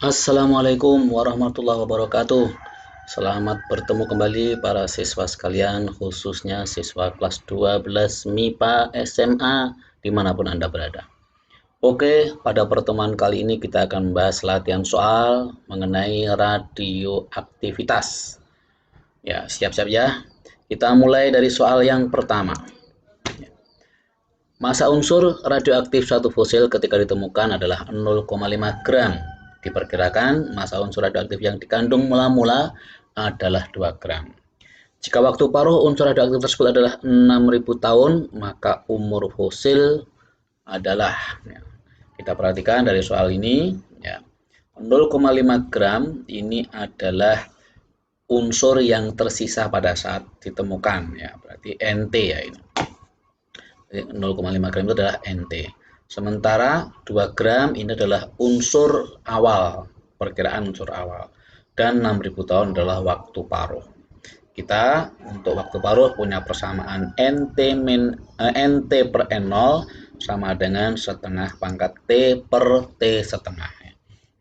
Assalamualaikum warahmatullahi wabarakatuh. Selamat bertemu kembali para siswa sekalian, khususnya siswa kelas 12 MIPA SMA dimanapun Anda berada. Oke, pada pertemuan kali ini kita akan membahas latihan soal mengenai radioaktivitas. Ya, siap-siap ya. Kita mulai dari soal yang pertama. Massa unsur radioaktif satu fosil ketika ditemukan adalah 0,5 gram. Diperkirakan massa unsur radioaktif yang dikandung mula-mula adalah 2 gram. Jika waktu paruh unsur radioaktif tersebut adalah 6.000 tahun, maka umur fosil adalah, ya, kita perhatikan dari soal ini, ya, 0,5 gram ini adalah unsur yang tersisa pada saat ditemukan, ya, berarti NT ya ini. 0,5 gram itu adalah NT. Sementara 2 gram ini adalah unsur awal, perkiraan unsur awal. Dan 6.000 tahun adalah waktu paruh. Kita untuk waktu paruh punya persamaan NT per N0 sama dengan setengah pangkat T per T setengah.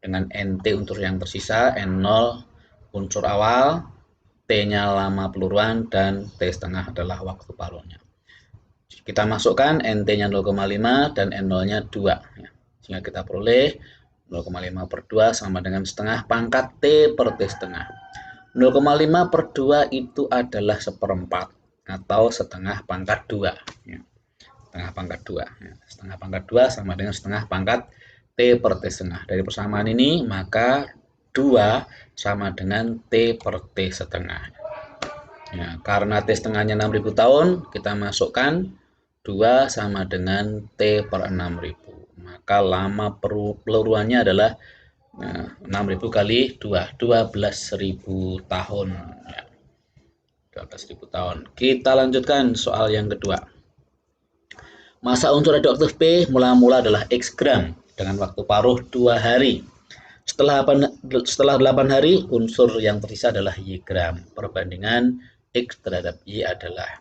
Dengan NT unsur yang tersisa, N0 unsur awal, T-nya lama peluruan, dan T setengah adalah waktu paruhnya. Kita masukkan NT-nya 0,5 dan N0-nya 2. Ya. Sehingga kita peroleh 0,5 per 2 sama dengan setengah pangkat T per T setengah. 0,5 per 2 itu adalah seperempat atau setengah pangkat 2. Ya. Setengah pangkat 2. Ya. Setengah pangkat 2 sama dengan setengah pangkat T per T setengah. Dari persamaan ini maka 2 sama dengan T per T setengah. Ya, karena T setengahnya 6.000 tahun, kita masukkan 2 sama dengan T per 6.000. Maka lama peluruannya adalah 6.000 kali 2, 12.000 tahun. Ya, 12.000 tahun. Kita lanjutkan soal yang kedua. Massa unsur radioaktif P mula-mula adalah X gram dengan waktu paruh 2 hari. Setelah 8 hari, unsur yang tersisa adalah Y gram. Perbandingan X terhadap Y adalah,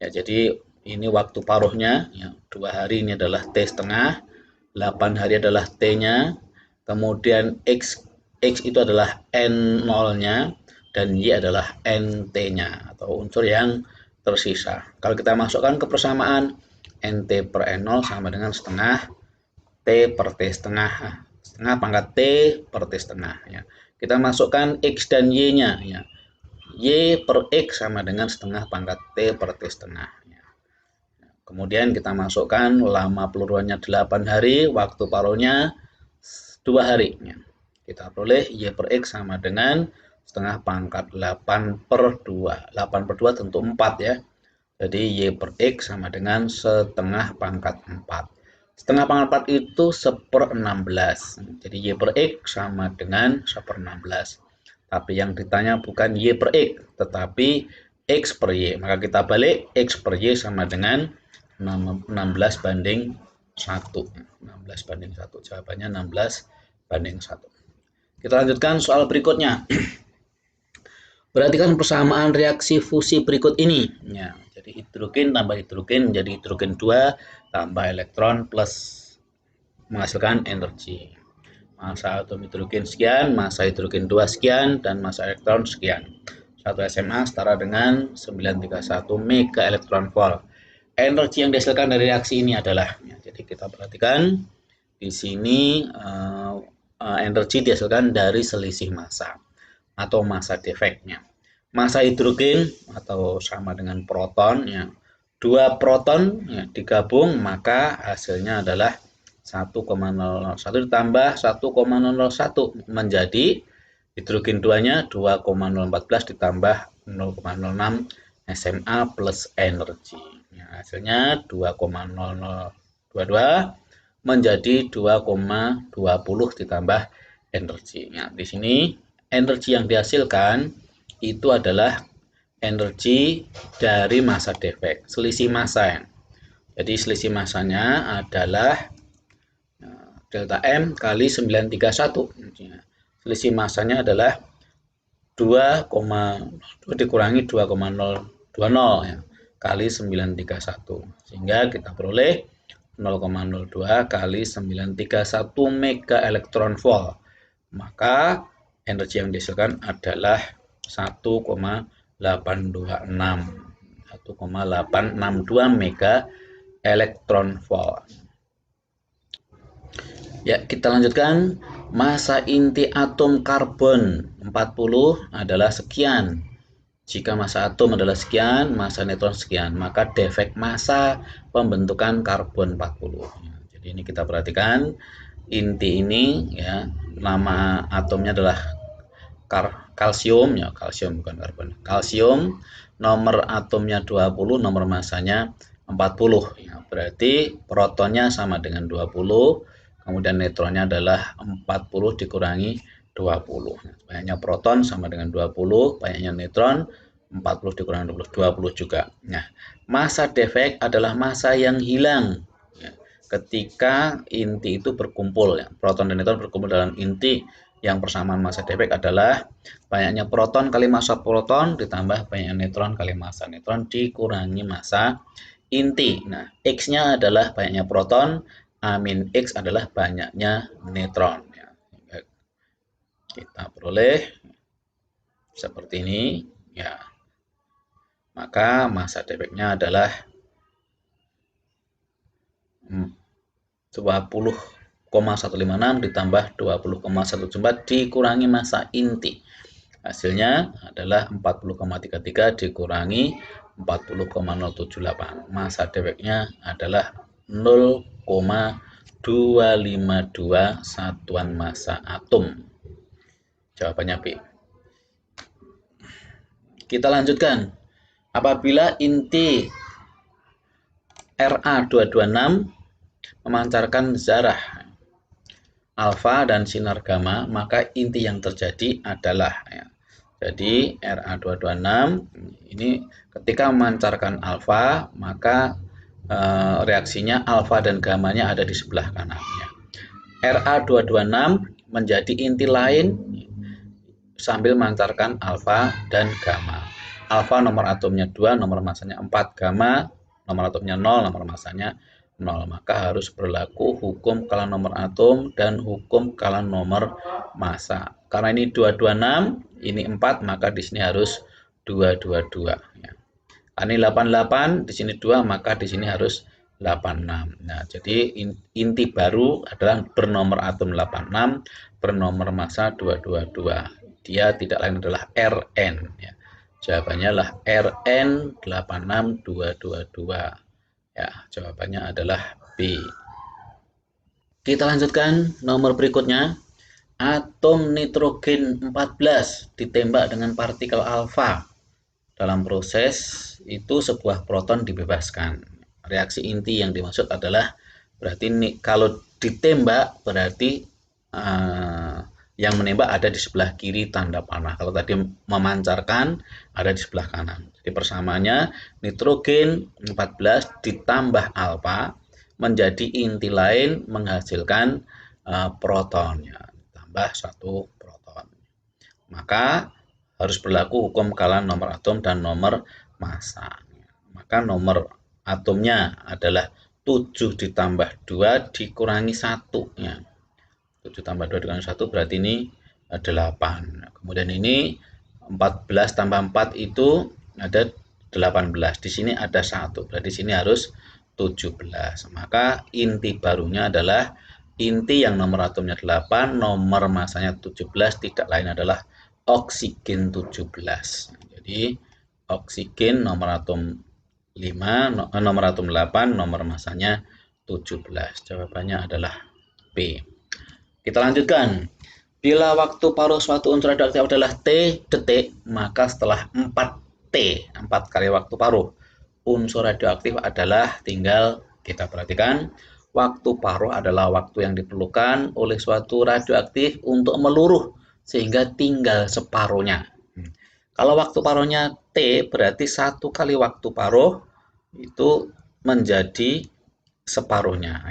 ya, jadi ini waktu paruhnya, ya, 2 hari ini adalah T setengah, 8 hari adalah T-nya, kemudian X itu adalah N0-nya, dan Y adalah NT-nya, atau unsur yang tersisa. Kalau kita masukkan ke persamaan, NT per N0 sama dengan setengah T per T setengah, setengah pangkat T per T setengah. Ya. Kita masukkan X dan Y-nya, ya. Y per X sama dengan setengah pangkat T per T setengah. Kemudian kita masukkan lama peluruannya 8 hari, waktu paruhnya 2 hari. Kita peroleh Y per X sama dengan setengah pangkat 8 per 2. 8 per 2 tentu 4 ya. Jadi Y per X sama dengan setengah pangkat 4. Setengah pangkat 4 itu 1/16. Jadi Y per X sama dengan 1/16. Tapi yang ditanya bukan Y per X, tetapi X per Y. Maka kita balik, X per Y sama dengan 16 banding 1. 16 banding 1. Jawabannya 16 banding 1. Kita lanjutkan soal berikutnya. Perhatikan persamaan reaksi fusi berikut ini. Ya, jadi hidrogen tambah hidrogen menjadi hidrogen 2 tambah elektron plus menghasilkan energi. Massa atom hidrogen sekian, massa hidrogen 2 sekian, dan massa elektron sekian. 1 SMA setara dengan 931 mega elektron volt. Energi yang dihasilkan dari reaksi ini adalah, ya, jadi kita perhatikan di sini energi dihasilkan dari selisih massa atau massa defeknya. Massa hidrogen atau sama dengan proton, ya, 2 proton, ya, digabung maka hasilnya adalah 1,001 ditambah 1,001 menjadi hidrogen 2-nya 2,014 ditambah 0,06 SMA plus energi. Ya, hasilnya 2,0022 menjadi 2,20 ditambah energi. Ya, di sini energi yang dihasilkan itu adalah energi dari massa defek, selisih massa. Ya. Jadi selisih massanya adalah delta M kali 931. Selisih massanya adalah 2 dikurangi 2,020 ya, kali 931. Sehingga kita peroleh 0,02 kali 931 mega elektron volt. maka energi yang dihasilkan adalah 1,862 mega elektron volt. Ya, kita lanjutkan. Masa inti atom karbon 40 adalah sekian. Jika masa atom adalah sekian, masa neutron sekian, maka defek massa pembentukan karbon 40. Jadi ini kita perhatikan, inti ini ya, nama atomnya adalah kalsium ya, kalsium bukan karbon. Kalsium, nomor atomnya 20, nomor massanya 40 ya, berarti protonnya sama dengan 20, kemudian neutronnya adalah 40 dikurangi 20. Banyaknya proton sama dengan 20, banyaknya neutron 40 dikurangi 20, 20 juga. Nah, massa defek adalah massa yang hilang ya, ketika inti itu berkumpul ya. Proton dan neutron berkumpul dalam inti yang persamaan massa defek adalah banyaknya proton kali massa proton ditambah banyaknya neutron kali massa neutron dikurangi massa inti. Nah, X-nya adalah banyaknya proton, amin X adalah banyaknya neutron. Ya. Kita peroleh seperti ini. Ya. Maka massa defeknya adalah 20,156 ditambah 20,174 dikurangi massa inti. Hasilnya adalah 40,33 dikurangi 40,078. Massa defeknya adalah 0,252 satuan massa atom. Jawabannya B. Kita lanjutkan. Apabila inti Ra226 memancarkan zarah alfa dan sinar gamma, maka inti yang terjadi adalah ya. Jadi Ra226 ini ketika memancarkan alfa, maka reaksinya alfa dan gammanya ada di sebelah kanannya. Ra226 menjadi inti lain sambil memancarkan alfa dan gamma. Alfa nomor atomnya 2, nomor massanya 4, gamma nomor atomnya 0, nomor massanya 0. Maka harus berlaku hukum kalah nomor atom dan hukum kalah nomor massa. Karena ini 226, ini 4, maka di sini harus 222 ya. Ini 88, di sini 2, maka di sini harus 86. Nah, jadi inti baru adalah bernomor atom 86, bernomor massa 222. Dia tidak lain adalah Rn ya. Jawabannya adalah Rn86222. Ya, jawabannya adalah B. Kita lanjutkan nomor berikutnya. Atom nitrogen 14 ditembak dengan partikel alfa. Dalam proses itu sebuah proton dibebaskan. Reaksi inti yang dimaksud adalah berarti kalau ditembak berarti yang menembak ada di sebelah kiri tanda panah. Kalau tadi memancarkan ada di sebelah kanan. Jadi persamaannya nitrogen 14 ditambah alfa menjadi inti lain menghasilkan proton ya, tambah 1 proton. Maka harus berlaku hukum kalah nomor atom dan nomor massa. Maka nomor atomnya adalah 7 ditambah 2 dikurangi 1 ya. 7 tambah 2 dikurangi 1 berarti ini 8. Kemudian ini 14 tambah 4 itu ada 18. Di sini ada 1. Berarti di sini harus 17. Maka inti barunya adalah inti yang nomor atomnya 8, nomor massanya 17, tidak lain adalah oksigen 17. Jadi oksigen nomor atom 5, nomor atom 8, nomor massanya 17. Jawabannya adalah B. Kita lanjutkan. Bila waktu paruh suatu unsur radioaktif adalah T detik, maka setelah 4T, 4 kali waktu paruh, unsur radioaktif adalah, tinggal kita perhatikan, waktu paruh adalah waktu yang diperlukan oleh suatu radioaktif untuk meluruh sehingga tinggal separuhnya. Kalau waktu paruhnya T, berarti 1 kali waktu paruh itu menjadi separuhnya.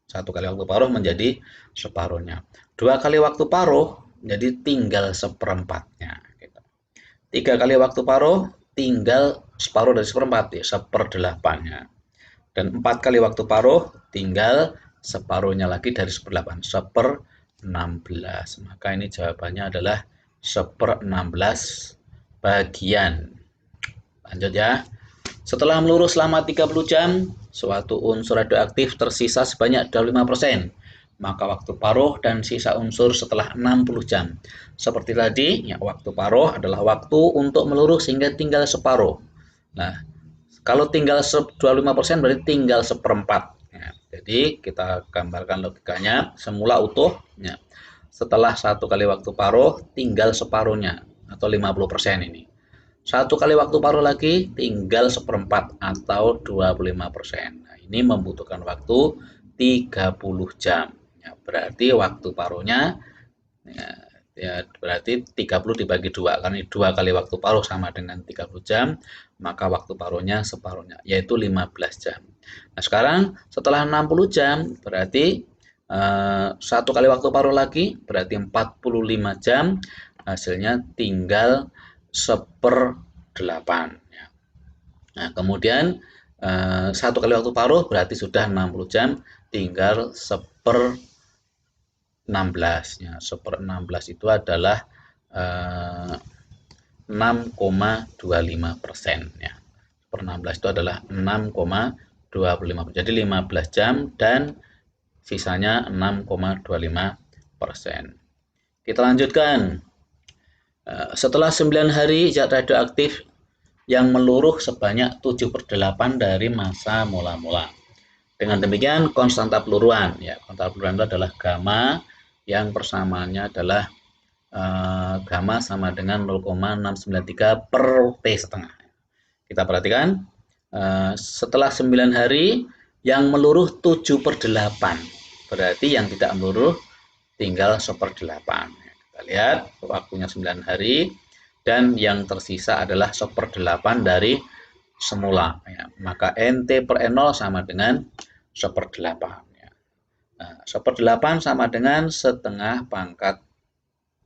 1 kali waktu paruh menjadi separuhnya. 2 kali waktu paruh jadi tinggal seperempatnya. 3 kali waktu paruh tinggal separuh dari seperempat, ya, 1/8-nya. Dan 4 kali waktu paruh tinggal separuhnya lagi dari 1/8, 16. Maka ini jawabannya adalah 1/16 bagian. Lanjut ya. Setelah melurus selama 30 jam, suatu unsur radioaktif tersisa sebanyak 25%. Maka waktu paruh dan sisa unsur setelah 60 jam. Seperti tadi, ya, waktu paruh adalah waktu untuk meluruh sehingga tinggal separuh. Nah, kalau tinggal 25% berarti tinggal seperempat. Ya, jadi kita gambarkan logikanya, semula utuh. Ya. Setelah 1 kali waktu paruh, tinggal separuhnya atau 50% ini. 1 kali waktu paruh lagi tinggal seperempat atau 25%. Nah, ini membutuhkan waktu 30 jam. Ya, berarti waktu paruhnya ya berarti 30 dibagi 2, karena 2 kali waktu paruh sama dengan 30 jam, maka waktu paruhnya separuhnya, yaitu 15 jam. Nah, sekarang setelah 60 jam, berarti 1 kali waktu paruh lagi, berarti 45 jam, hasilnya tinggal 1/8. Ya. Nah, kemudian 1 kali waktu paruh berarti sudah 60 jam, tinggal 1/16. Ya, 1/16 itu adalah 6,25%. Ya. 1/16 itu adalah 6,25%. Jadi 15 jam dan sisanya 6,25%. Kita lanjutkan. Setelah 9 hari, zat radioaktif yang meluruh sebanyak 7/8 dari masa mula-mula. Dengan demikian, konstanta peluruan, ya, konstanta peluruan itu adalah gamma, yang persamaannya adalah gamma sama dengan 0,693 per T setengah. Kita perhatikan, setelah 9 hari, yang meluruh 7/8, berarti yang tidak meluruh tinggal 1/8. Kita lihat waktunya 9 hari, dan yang tersisa adalah 1/8 dari semula. Ya. Maka NT per N0 sama dengan 1/8. Ya. Nah, 1/8 sama dengan setengah pangkat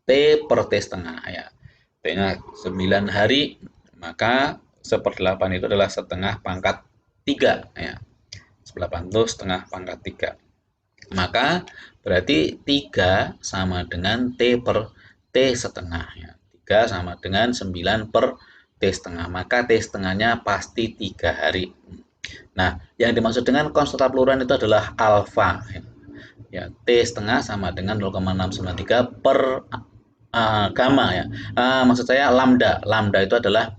T per T setengah. Ya. T-nya 9 hari, maka 1/8 itu adalah setengah pangkat 3. Ya. 1/8 itu setengah pangkat 3. Maka berarti 3 sama dengan T per T setengah. Ya. 3 sama dengan 9 per T setengah. Maka T setengahnya pasti 3 hari. Nah, yang dimaksud dengan konstanta peluruan itu adalah alfa. Ya, T setengah sama dengan 0,693 per gamma. Ya. Maksud saya lambda. Lambda itu adalah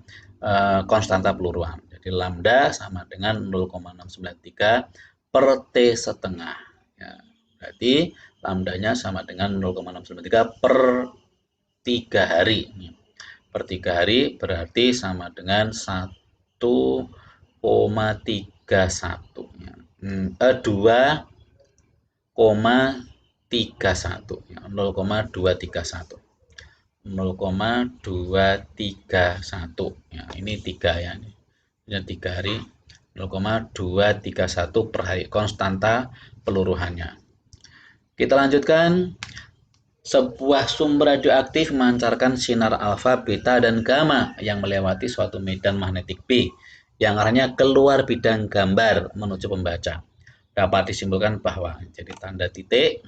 konstanta peluruan. Jadi lambda sama dengan 0,693 per T setengah. Ya, berarti lambdanya sama dengan 0,693 per 3 hari. Per 3 hari berarti sama dengan 1,31. 2,31. 0,231. 0,231. Ya, ini 3 ya. Ini 3 hari, 0,231 per hari, konstanta peluruhannya. Kita lanjutkan. Sebuah sumber radioaktif memancarkan sinar alfa, beta, dan gamma yang melewati suatu medan magnetik B yang arahnya keluar bidang gambar menuju pembaca. Dapat disimpulkan bahwa, jadi tanda titik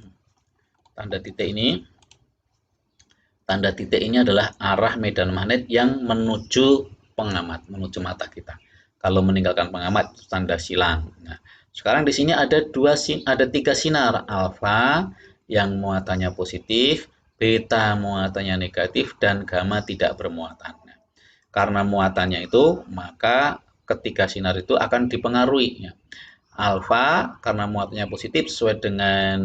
ini adalah arah medan magnet yang menuju pengamat, menuju mata kita. Kalau meninggalkan pengamat, tanda silang. Nah, sekarang di sini ada 3 sinar, alfa yang muatannya positif, beta muatannya negatif, dan gamma tidak bermuatan. Nah, karena muatannya itu, maka ketiga sinar itu akan dipengaruhi. Ya. Alfa karena muatannya positif sesuai dengan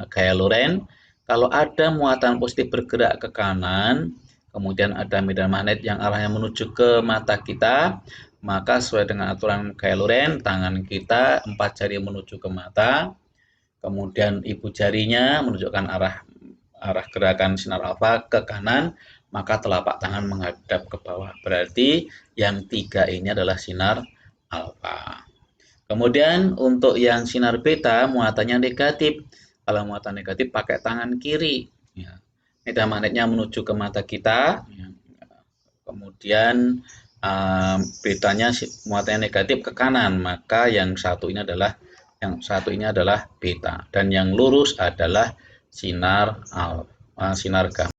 gaya Lorentz. Kalau ada muatan positif bergerak ke kanan, kemudian ada medan magnet yang arahnya menuju ke mata kita, maka sesuai dengan aturan gaya Lorentz, tangan kita 4 jari menuju ke mata, kemudian ibu jarinya menunjukkan arah gerakan sinar alfa ke kanan, maka telapak tangan menghadap ke bawah. Berarti yang 3 ini adalah sinar alfa. Kemudian untuk yang sinar beta muatannya negatif. Kalau muatan negatif pakai tangan kiri. Ya. Medan magnetnya menuju ke mata kita. Ya. Kemudian betanya muatannya negatif ke kanan. Maka yang satu ini adalah beta. Dan yang lurus adalah sinar gamma.